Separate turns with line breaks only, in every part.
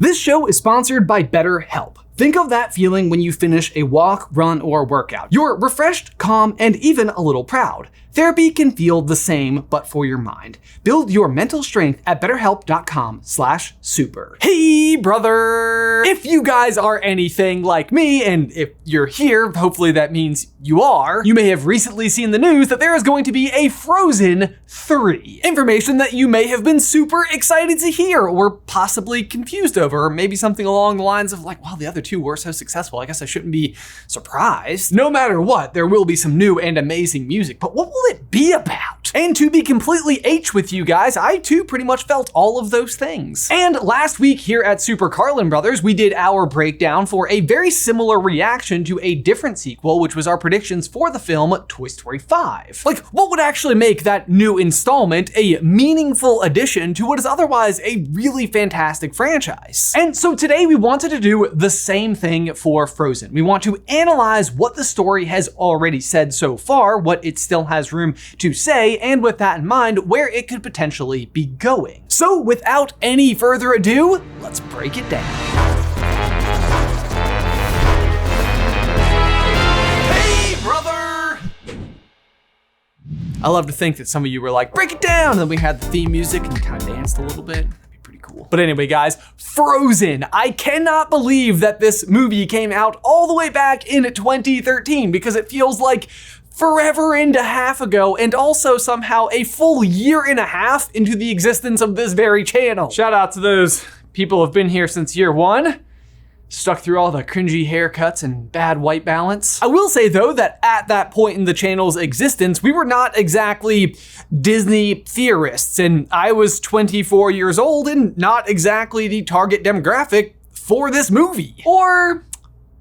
This show is sponsored by BetterHelp. Think of that feeling when you finish a walk, run, or workout. You're refreshed, calm, and even a little proud. Therapy can feel the same, but for your mind. Build your mental strength at betterhelp.com/super. Hey, brother! If you guys are anything like me, and if you're here, hopefully that means you are, you may have recently seen the news that there is going to be a Frozen 3. Information that you may have been super excited to hear, or possibly confused over, or maybe something along the lines of like, wow, the other two were so successful, I guess I shouldn't be surprised. No matter what, there will be some new and amazing music, but what will it be about? And to be completely H with you guys, I too pretty much felt all of those things. And last week here at SuperCarlinBrothers, we did our breakdown for a very similar reaction to a different sequel, which was our predictions for the film Toy Story 5. Like, what would actually make that new installment a meaningful addition to what is otherwise a really fantastic franchise? And so today we wanted to do the same thing for Frozen. We want to analyze what the story has already said so far, what it still has room to say, and with that in mind, where it could potentially be going. So without any further ado, let's break it down. Hey, brother! I love to think that some of you were like, break it down, and then we had the theme music and kind of danced a little bit. Cool. But anyway, guys, Frozen. I cannot believe that this movie came out all the way back in 2013 because it feels like forever and a half ago, and also somehow a full year and a half into the existence of this very channel. Shout out to those people who have been here since year one. Stuck through all the cringy haircuts and bad white balance. I will say though that at that point in the channel's existence, we were not exactly Disney theorists, and I was 24 years old and not exactly the target demographic for this movie. Or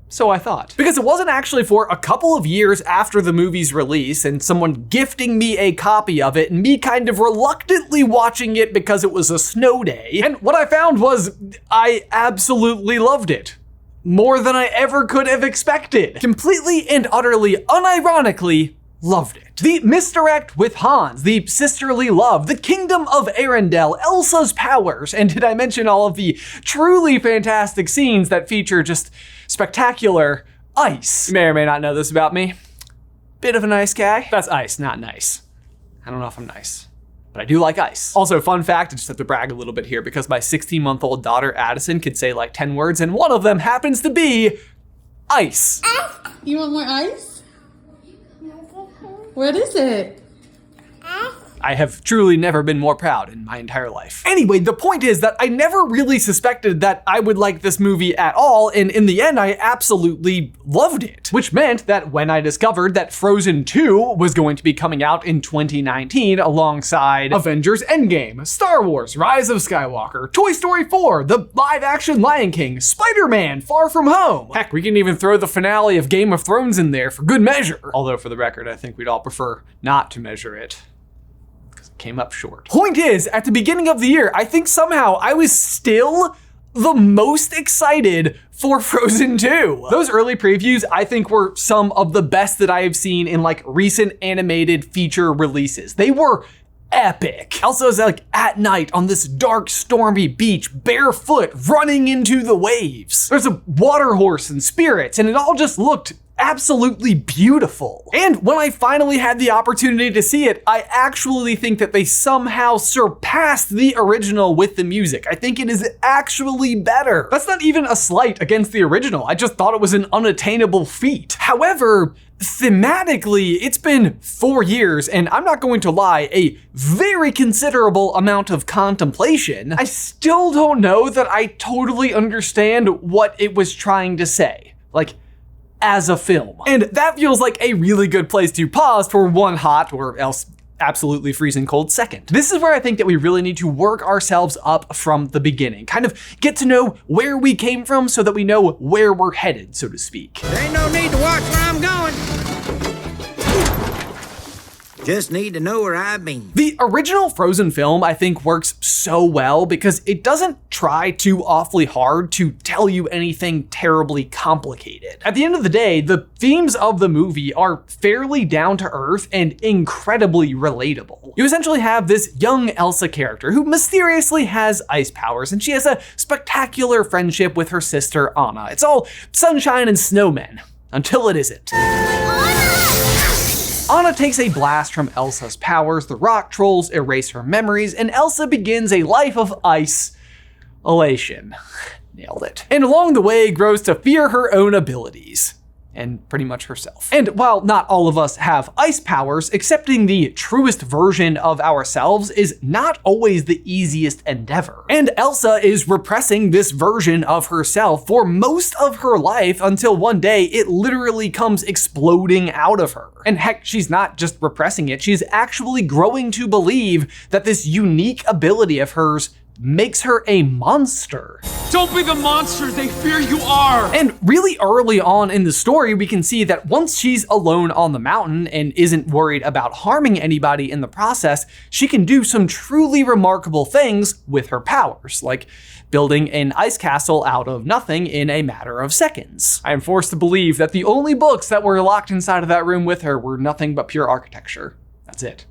so I thought. Because it wasn't actually for a couple of years after the movie's release and someone gifting me a copy of it and me kind of reluctantly watching it because it was a snow day. And what I found was I absolutely loved it. More than I ever could have expected. Completely and utterly, unironically, loved it. The misdirect with Hans, the sisterly love, the kingdom of Arendelle, Elsa's powers, and did I mention all of the truly fantastic scenes that feature just spectacular ice? You may or may not know this about me. Bit of a nice guy. That's ice, not nice. I don't know if I'm nice, but I do like ice. Also, fun fact, I just have to brag a little bit here because my 16-month-old daughter, Addison, could say like 10 words, and one of them happens to be ice.
You want more ice? What is it?
I have truly never been more proud in my entire life. Anyway, the point is that I never really suspected that I would like this movie at all, and in the end, I absolutely loved it. Which meant that when I discovered that Frozen 2 was going to be coming out in 2019 alongside Avengers Endgame, Star Wars, Rise of Skywalker, Toy Story 4, the live-action Lion King, Spider-Man, Far From Home. Heck, we can even throw the finale of Game of Thrones in there for good measure. Although for the record, I think we'd all prefer not to measure it. Came up short. Point is, at the beginning of the year, I think somehow I was still the most excited for Frozen 2. Those early previews, I think, were some of the best that I have seen in like recent animated feature releases. They were epic. Elsa's like at night on this dark, stormy beach, barefoot, running into the waves. There's a water horse and spirits, and it all just looked absolutely beautiful. And when I finally had the opportunity to see it, I actually think that they somehow surpassed the original with the music. I think it is actually better. That's not even a slight against the original. I just thought it was an unattainable feat. However, thematically, it's been 4 years, and I'm not going to lie, a very considerable amount of contemplation. I still don't know that I totally understand what it was trying to say. Like, as a film. And that feels like a really good place to pause for one hot or else absolutely freezing cold second. This is where I think that we really need to work ourselves up from the beginning, kind of get to know where we came from so that we know where we're headed, so to speak.
There ain't no need to watch where I'm going. Just need to know where I've been.
The original Frozen film, I think, works so well because it doesn't try too awfully hard to tell you anything terribly complicated. At the end of the day, the themes of the movie are fairly down to earth and incredibly relatable. You essentially have this young Elsa character who mysteriously has ice powers, and she has a spectacular friendship with her sister Anna. It's all sunshine and snowmen, until it isn't. Anna takes a blast from Elsa's powers, the rock trolls erase her memories, and Elsa begins a life of isolation. Nailed it. And along the way grows to fear her own abilities. And pretty much herself. And while not all of us have ice powers, accepting the truest version of ourselves is not always the easiest endeavor. And Elsa is repressing this version of herself for most of her life until one day it literally comes exploding out of her. And heck, she's not just repressing it, she's actually growing to believe that this unique ability of hers makes her a monster.
Don't be the monster they fear you are!
And really early on in the story, we can see that once she's alone on the mountain and isn't worried about harming anybody in the process, she can do some truly remarkable things with her powers, like building an ice castle out of nothing in a matter of seconds. I am forced to believe that the only books that were locked inside of that room with her were nothing but pure architecture. That's it.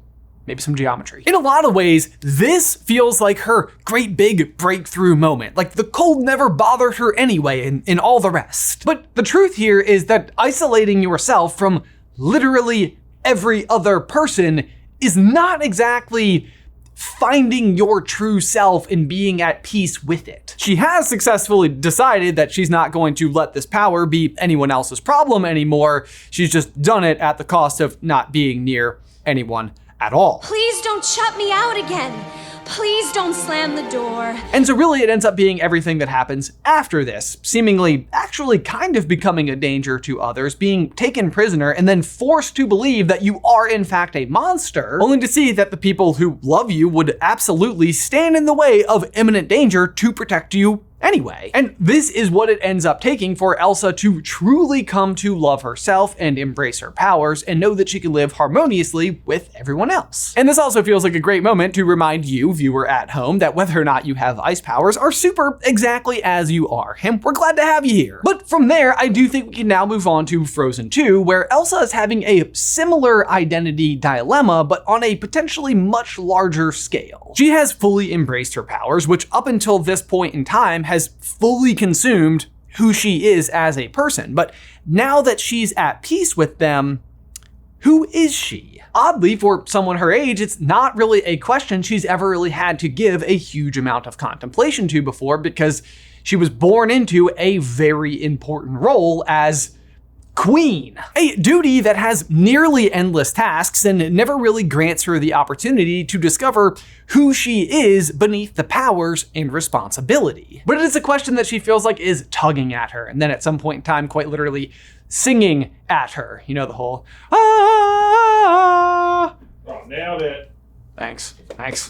Maybe some geometry. In a lot of ways, this feels like her great big breakthrough moment. Like the cold never bothered her anyway and all the rest. But the truth here is that isolating yourself from literally every other person is not exactly finding your true self and being at peace with it. She has successfully decided that she's not going to let this power be anyone else's problem anymore. She's just done it at the cost of not being near anyone at all.
Please don't shut me out again. Please don't slam the door.
And so really it ends up being everything that happens after this, seemingly actually kind of becoming a danger to others, being taken prisoner and then forced to believe that you are in fact a monster, only to see that the people who love you would absolutely stand in the way of imminent danger to protect you anyway. And this is what it ends up taking for Elsa to truly come to love herself and embrace her powers and know that she can live harmoniously with everyone else. And this also feels like a great moment to remind you, viewer at home, that whether or not you have ice powers are super exactly as you are, and we're glad to have you here. But from there, I do think we can now move on to Frozen 2, where Elsa is having a similar identity dilemma, but on a potentially much larger scale. She has fully embraced her powers, which up until this point in time has fully consumed who she is as a person. But now that she's at peace with them, who is she? Oddly, for someone her age, it's not really a question she's ever really had to give a huge amount of contemplation to before, because she was born into a very important role as Queen, a duty that has nearly endless tasks and never really grants her the opportunity to discover who she is beneath the powers and responsibility. But it is a question that she feels like is tugging at her, and then at some point in time, quite literally singing at her. You know, the whole, ah.
Oh, nailed it.
Thanks.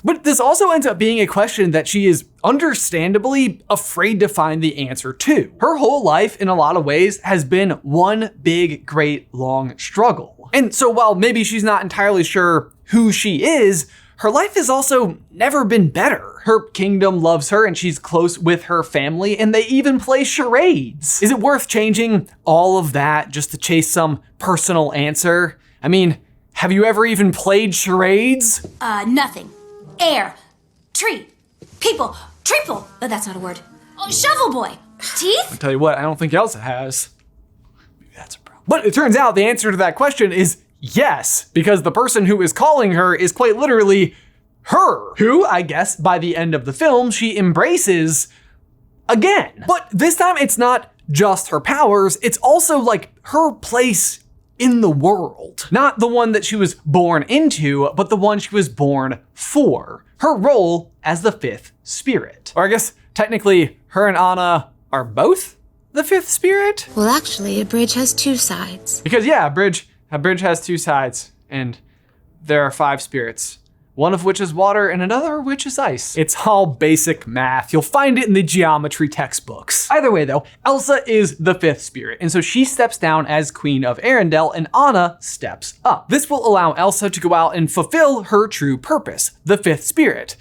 But this also ends up being a question that she is understandably afraid to find the answer to. Her whole life, in a lot of ways, has been one big, great, long struggle. And so while maybe she's not entirely sure who she is, her life has also never been better. Her kingdom loves her and she's close with her family, and they even play charades. Is it worth changing all of that just to chase some personal answer? I mean, have you ever even played charades?
Nothing. Air. Tree. People. Treeple. But that's not a word. Oh, shovel boy. Teeth?
I'll tell you what, I don't think Elsa has. Maybe that's a problem. But it turns out the answer to that question is yes, because the person who is calling her is quite literally her, who, I guess, by the end of the film, she embraces again. But this time it's not just her powers, it's also like her place in the world. Not the one that she was born into, but the one she was born for. Her role as the fifth spirit. Or I guess technically her and Anna are both the fifth spirit?
Well, actually, a bridge has two sides.
Because yeah, a bridge has two sides, and there are 5 spirits one of which is water and another of which is ice. It's all basic math. You'll find it in the geometry textbooks. Either way though, Elsa is the fifth spirit, and so she steps down as Queen of Arendelle and Anna steps up. This will allow Elsa to go out and fulfill her true purpose, the fifth spirit.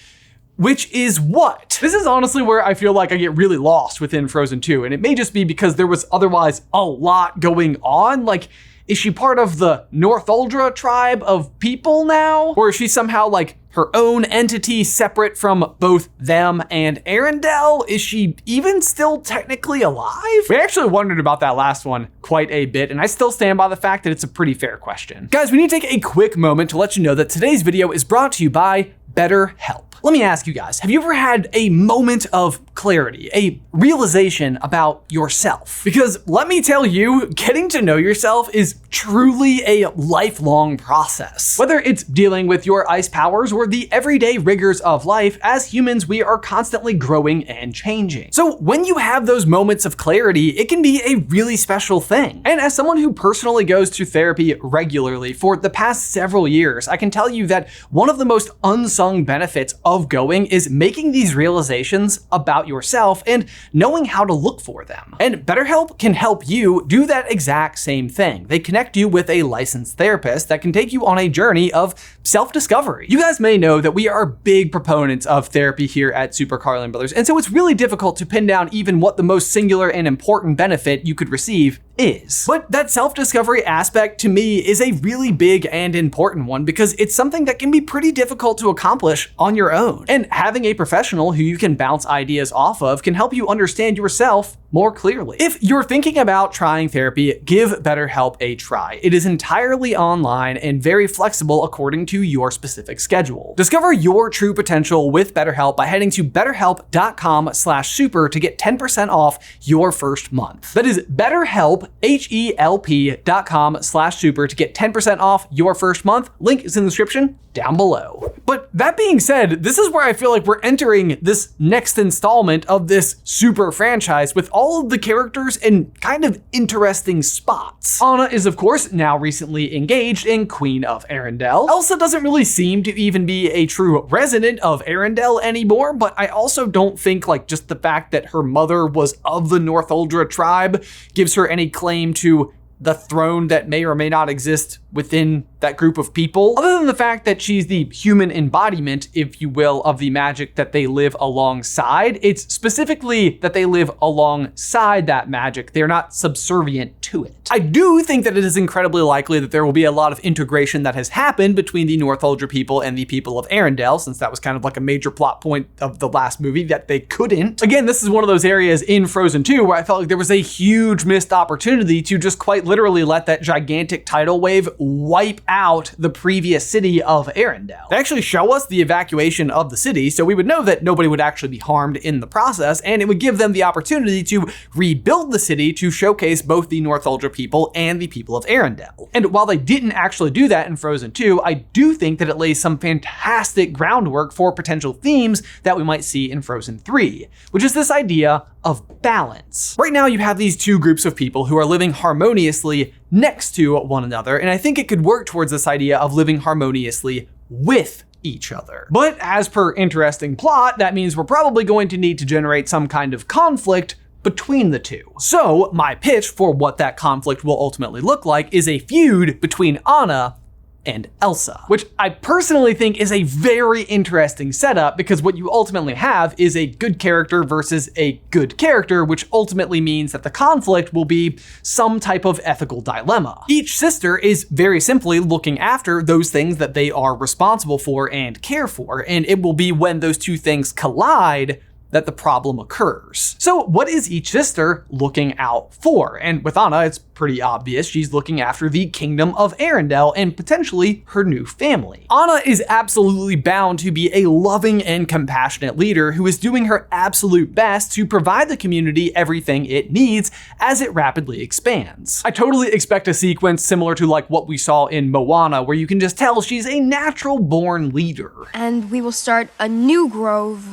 Which is what? This is honestly where I feel like I get really lost within Frozen 2, and it may just be because there was otherwise a lot going on. Like, is she part of the Northuldra tribe of people now? Or is she somehow like her own entity separate from both them and Arendelle? Is she even still technically alive? We actually wondered about that last one quite a bit, and I still stand by the fact that it's a pretty fair question. Guys, we need to take a quick moment to let you know that today's video is brought to you by BetterHelp. Let me ask you guys, have you ever had a moment of clarity, a realization about yourself? Because let me tell you, getting to know yourself is truly a lifelong process. Whether it's dealing with your ice powers or the everyday rigors of life, as humans, we are constantly growing and changing. So when you have those moments of clarity, it can be a really special thing. And as someone who personally goes to therapy regularly for the past several years, I can tell you that one of the most unsung benefits of going is making these realizations about yourself and knowing how to look for them. And BetterHelp can help you do that exact same thing. They connect you with a licensed therapist that can take you on a journey of self-discovery. You guys may know that we are big proponents of therapy here at SuperCarlinBrothers, and so it's really difficult to pin down even what the most singular and important benefit you could receive is. But that self-discovery aspect to me is a really big and important one because it's something that can be pretty difficult to accomplish on your own. And having a professional who you can bounce ideas off of can help you understand yourself more clearly. If you're thinking about trying therapy, give BetterHelp a try. It is entirely online and very flexible according to your specific schedule. Discover your true potential with BetterHelp by heading to betterhelp.com/super to get 10% off your first month. That is BetterHelp, HELP.com/super to get 10% off your first month. Link is in the description down below. But that being said, this is where I feel like we're entering this next installment of this super franchise with all of the characters in kind of interesting spots. Anna is of course now recently engaged in Queen of Arendelle. Elsa doesn't really seem to even be a true resident of Arendelle anymore, but I also don't think like just the fact that her mother was of the Northuldra tribe gives her any claim to the throne that may or may not exist within that group of people, other than the fact that she's the human embodiment, if you will, of the magic that they live alongside. It's specifically that they live alongside that magic. They're not subservient to it. I do think that it is incredibly likely that there will be a lot of integration that has happened between the Northuldra people and the people of Arendelle, since that was kind of like a major plot point of the last movie that they couldn't. Again, this is one of those areas in Frozen 2 where I felt like there was a huge missed opportunity to just quite literally let that gigantic tidal wave wipe out the previous city of Arendelle. They actually show us the evacuation of the city, so we would know that nobody would actually be harmed in the process, and it would give them the opportunity to rebuild the city to showcase both the Northuldra people and the people of Arendelle. And while they didn't actually do that in Frozen 2, I do think that it lays some fantastic groundwork for potential themes that we might see in Frozen 3, which is this idea of balance. Right now you have these two groups of people who are living harmoniously next to one another, and I think it could work towards this idea of living harmoniously with each other. But as per interesting plot, that means we're probably going to need to generate some kind of conflict between the two. So my pitch for what that conflict will ultimately look like is a feud between Anna and Elsa, which I personally think is a very interesting setup because what you ultimately have is a good character versus a good character, which ultimately means that the conflict will be some type of ethical dilemma. Each sister is very simply looking after those things that they are responsible for and care for, and it will be when those two things collide that the problem occurs. So what is each sister looking out for? And with Anna, it's pretty obvious. She's looking after the kingdom of Arendelle and potentially her new family. Anna is absolutely bound to be a loving and compassionate leader who is doing her absolute best to provide the community everything it needs as it rapidly expands. I totally expect a sequence similar to like what we saw in Moana, where you can just tell she's a natural born leader.
And we will start a new grove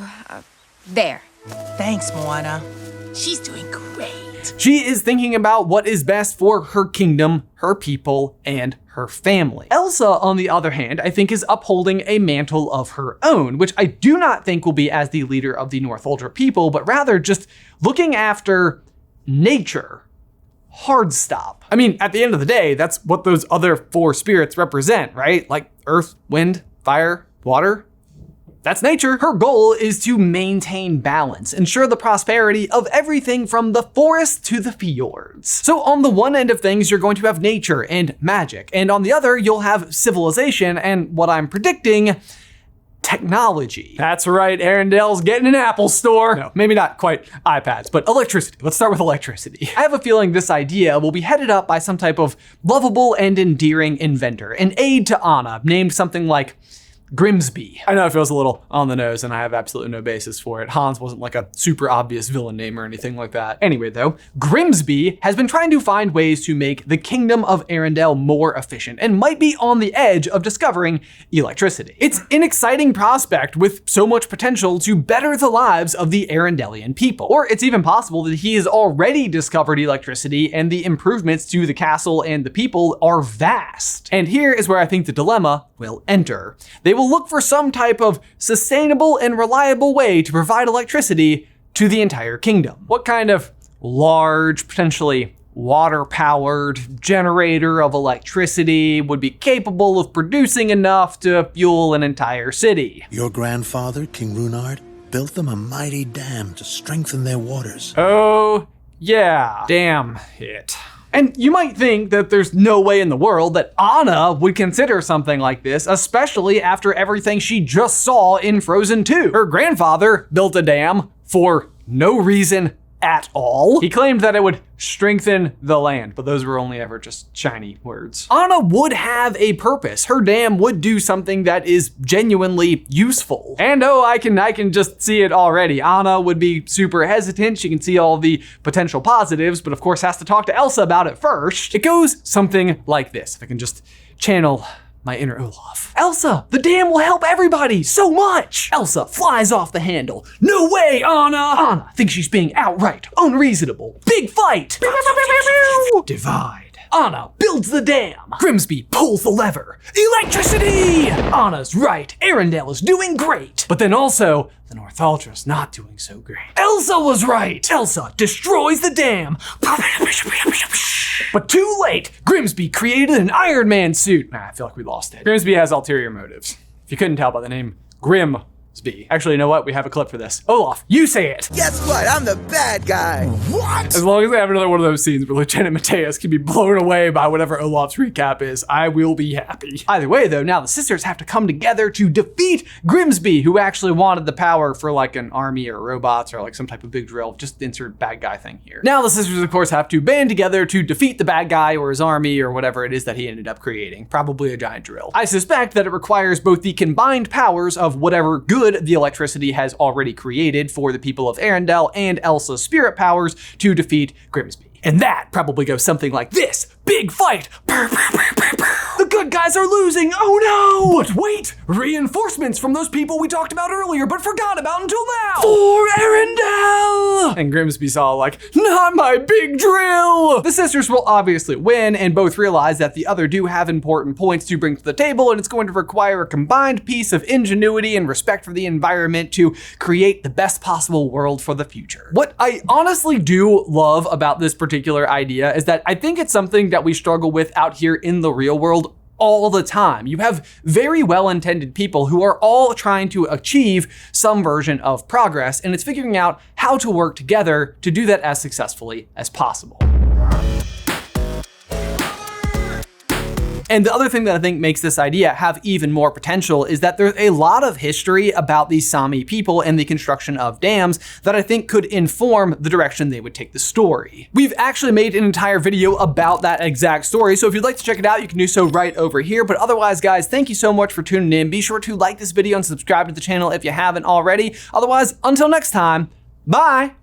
there.
Thanks, Moana. She's doing great.
She is thinking about what is best for her kingdom, her people, and her family. Elsa, on the other hand, I think is upholding a mantle of her own, which I do not think will be as the leader of the North Ultra people, but rather just looking after nature. Hard stop. I mean, at the end of the day, that's what those other 4 spirits represent, right? Like earth, wind, fire, water. That's nature. Her goal is to maintain balance, ensure the prosperity of everything from the forest to the fjords. So on the one end of things, you're going to have nature and magic, and on the other, you'll have civilization and what I'm predicting, technology. That's right, Arundel's getting an Apple store. No, maybe not quite iPads, but electricity. Let's start with electricity. I have a feeling this idea will be headed up by some type of lovable and endearing inventor, an aide to Anna, named something like Grimsby. I know it feels a little on the nose and I have absolutely no basis for it. Hans wasn't like a super obvious villain name or anything like that. Anyway though, Grimsby has been trying to find ways to make the kingdom of Arundel more efficient and might be on the edge of discovering electricity. It's an exciting prospect with so much potential to better the lives of the Arundelian people. Or it's even possible that he has already discovered electricity and the improvements to the castle and the people are vast. And here is where I think the dilemma will enter. They will look for some type of sustainable and reliable way to provide electricity to the entire kingdom. What kind of large, potentially water-powered generator of electricity would be capable of producing enough to fuel an entire city?
Your grandfather, King Runard, built them a mighty dam to strengthen their waters.
Oh, yeah. Damn it. And you might think that there's no way in the world that Anna would consider something like this, especially after everything she just saw in Frozen 2. Her grandfather built a dam for no reason at all. He claimed that it would strengthen the land, but those were only ever just shiny words. Anna would have a purpose. Her dam would do something that is genuinely useful. And oh, I can just see it already. Anna would be super hesitant. She can see all the potential positives, but of course has to talk to Elsa about it first. It goes something like this. If I can just channel my inner Olaf. Elsa, the dam will help everybody so much. Elsa flies off the handle. No way, Anna. Anna thinks she's being outright unreasonable. Big fight. Divide. Anna builds the dam. Grimsby pulls the lever. Electricity! Anna's right. Arundel is doing great. But then also, the North Ultra's not doing so great. Elsa was right. Elsa destroys the dam. But too late. Grimsby created an Iron Man suit. I feel like we lost it. Grimsby has ulterior motives. If you couldn't tell by the name Grimsby. Actually, you know what? We have a clip for this. Olaf, you say it.
Guess what? I'm the bad guy.
What?
As long as I have another one of those scenes where Lieutenant Mateus can be blown away by whatever Olaf's recap is, I will be happy. Either way though, now the sisters have to come together to defeat Grimsby, who actually wanted the power for like an army or robots or like some type of big drill. Just insert bad guy thing here. Now the sisters of course have to band together to defeat the bad guy or his army or whatever it is that he ended up creating. Probably a giant drill. I suspect that it requires both the combined powers of whatever good the electricity has already created for the people of Arundel and Elsa's spirit powers to defeat Grimsby. And that probably goes something like this. Big fight. The good guys are losing. Oh no! But wait, reinforcements from those people we talked about earlier but forgot about until now. For Arundel! And Grimsby's all like, not my big drill! The sisters will obviously win and both realize that the other do have important points to bring to the table and it's going to require a combined piece of ingenuity and respect for the environment to create the best possible world for the future. What I honestly do love about this particular idea is that I think it's something that we struggle with out here in the real world all the time. You have very well-intended people who are all trying to achieve some version of progress, and it's figuring out how to work together to do that as successfully as possible. And the other thing that I think makes this idea have even more potential is that there's a lot of history about the Sami people and the construction of dams that I think could inform the direction they would take the story. We've actually made an entire video about that exact story, so if you'd like to check it out, you can do so right over here. But otherwise, guys, thank you so much for tuning in. Be sure to like this video and subscribe to the channel if you haven't already. Otherwise, until next time, bye!